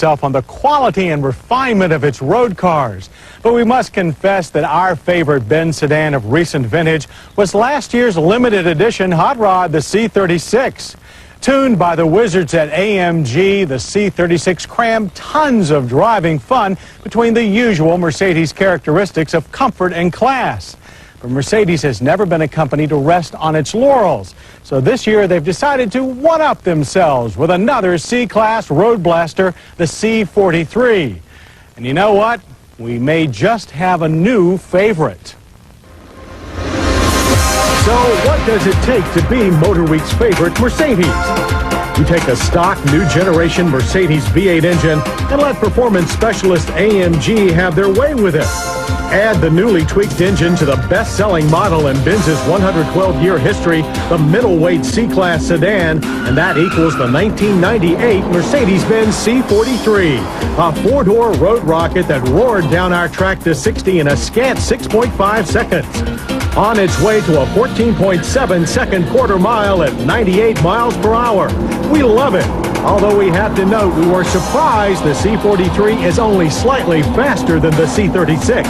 itself on the quality and refinement of its road cars. But we must confess that our favorite Benz sedan of recent vintage was last year's limited edition hot rod, the C36. Tuned by the wizards at AMG, the C36 crammed tons of driving fun between the usual Mercedes characteristics of comfort and class. But Mercedes has never been a company to rest on its laurels. So this year they've decided to one-up themselves with another C-Class road blaster, the C43. And you know what? We may just have a new favorite. So what does it take to be Motor Week's favorite Mercedes? You take a stock new generation Mercedes V8 engine and let performance specialist AMG have their way with it. Add the newly tweaked engine to the best-selling model in Benz's 112-year history, the middleweight C-Class sedan, and that equals the 1998 Mercedes-Benz C43, a four-door road rocket that roared down our track to 60 in a scant 6.5 seconds. On its way to a 14.7-second quarter mile at 98 miles per hour. We love it. Although we have to note we were surprised the C43 is only slightly faster than the C36.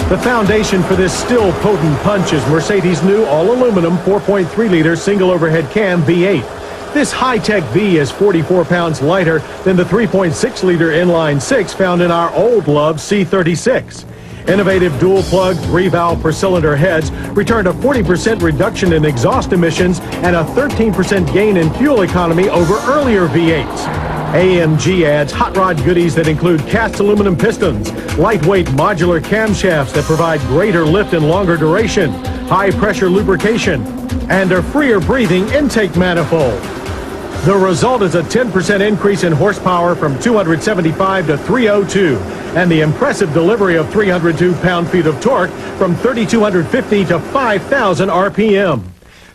The foundation for this still potent punch is Mercedes' new all-aluminum 4.3-liter single overhead cam V8. This high-tech V is 44 pounds lighter than the 3.6-liter inline six found in our old loved C36. Innovative dual-plug, 3-valve per cylinder heads returned a 40% reduction in exhaust emissions and a 13% gain in fuel economy over earlier V8s. AMG adds hot rod goodies that include cast aluminum pistons, lightweight modular camshafts that provide greater lift and longer duration, high-pressure lubrication, and a freer-breathing intake manifold. The result is a 10% increase in horsepower from 275 to 302, and the impressive delivery of 302 pound-feet of torque from 3,250 to 5,000 RPM.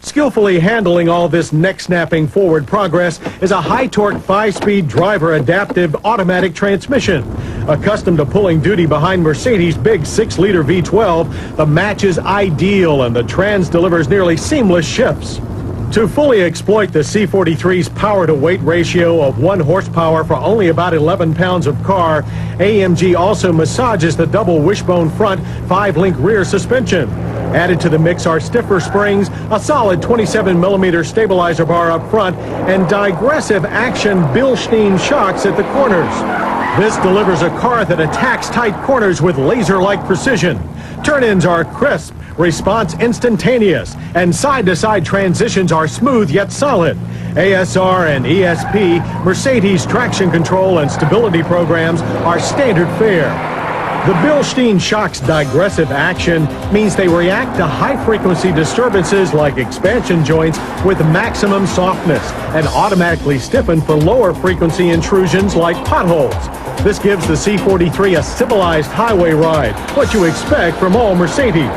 Skillfully handling all this neck-snapping forward progress is a high-torque 5-speed driver adaptive automatic transmission. Accustomed to pulling duty behind Mercedes' big 6-liter V12, the match is ideal and the trans delivers nearly seamless shifts. To fully exploit the C43's power-to-weight ratio of 1 horsepower for only about 11 pounds of car, AMG also massages the double wishbone front 5-link rear suspension. Added to the mix are stiffer springs, a solid 27mm stabilizer bar up front, and digressive action Bilstein shocks at the corners. This delivers a car that attacks tight corners with laser-like precision. Turn-ins are crisp, response instantaneous, and side-to-side transitions are smooth yet solid. ASR and ESP, Mercedes traction control and stability programs are standard fare. The Bilstein shock's digressive action means they react to high-frequency disturbances like expansion joints with maximum softness and automatically stiffen for lower-frequency intrusions like potholes. This gives the C43 a civilized highway ride, what you expect from all Mercedes.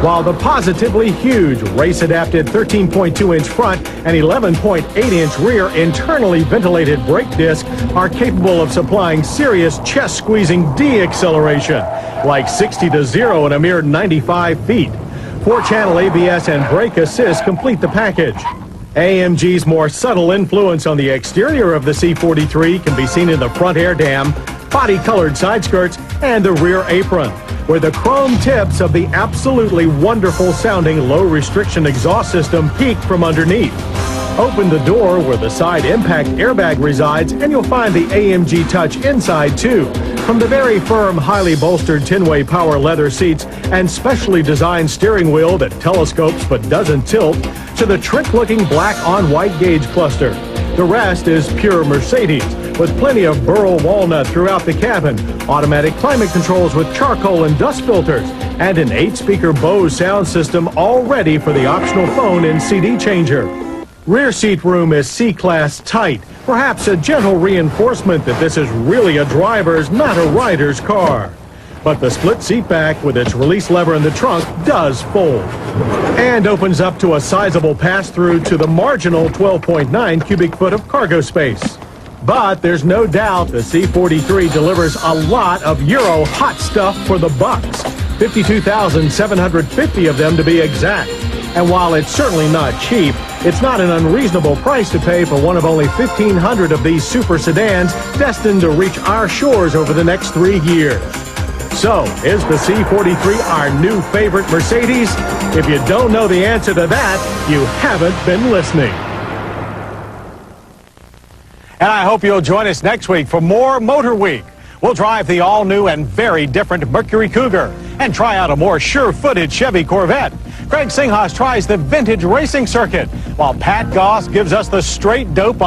While the positively huge race-adapted 13.2-inch front and 11.8-inch rear internally ventilated brake disc are capable of supplying serious chest-squeezing de-acceleration, like 60 to 0 in a mere 95 feet. 4-channel ABS and brake assist complete the package. AMG's more subtle influence on the exterior of the C43 can be seen in the front air dam, body-colored side skirts, and the rear apron, where the chrome tips of the absolutely wonderful-sounding low-restriction exhaust system peek from underneath. Open the door where the side impact airbag resides, and you'll find the AMG Touch inside, too. From the very firm, highly bolstered 10-way power leather seats and specially designed steering wheel that telescopes but doesn't tilt, to the trick-looking black on-white gauge cluster. The rest is pure Mercedes, with plenty of burl walnut throughout the cabin, automatic climate controls with charcoal and dust filters, and an 8-speaker Bose sound system all ready for the optional phone and CD changer. Rear seat room is C-Class tight, perhaps a gentle reinforcement that this is really a driver's, not a rider's car. But the split seat back with its release lever in the trunk does fold and opens up to a sizable pass-through to the marginal 12.9 cubic foot of cargo space. But there's no doubt the C43 delivers a lot of Euro hot stuff for the bucks, 52,750 of them to be exact. And while it's certainly not cheap, It's not an unreasonable price to pay for one of only 1,500 of these super sedans destined to reach our shores over the next 3 years. So, is the C43 our new favorite Mercedes? If you don't know the answer to that, you haven't been listening. And I hope you'll join us next week for more Motor Week. We'll drive the all-new and very different Mercury Cougar and try out a more sure-footed Chevy Corvette. Craig Singhas tries the vintage racing circuit, while Pat Goss gives us the straight dope on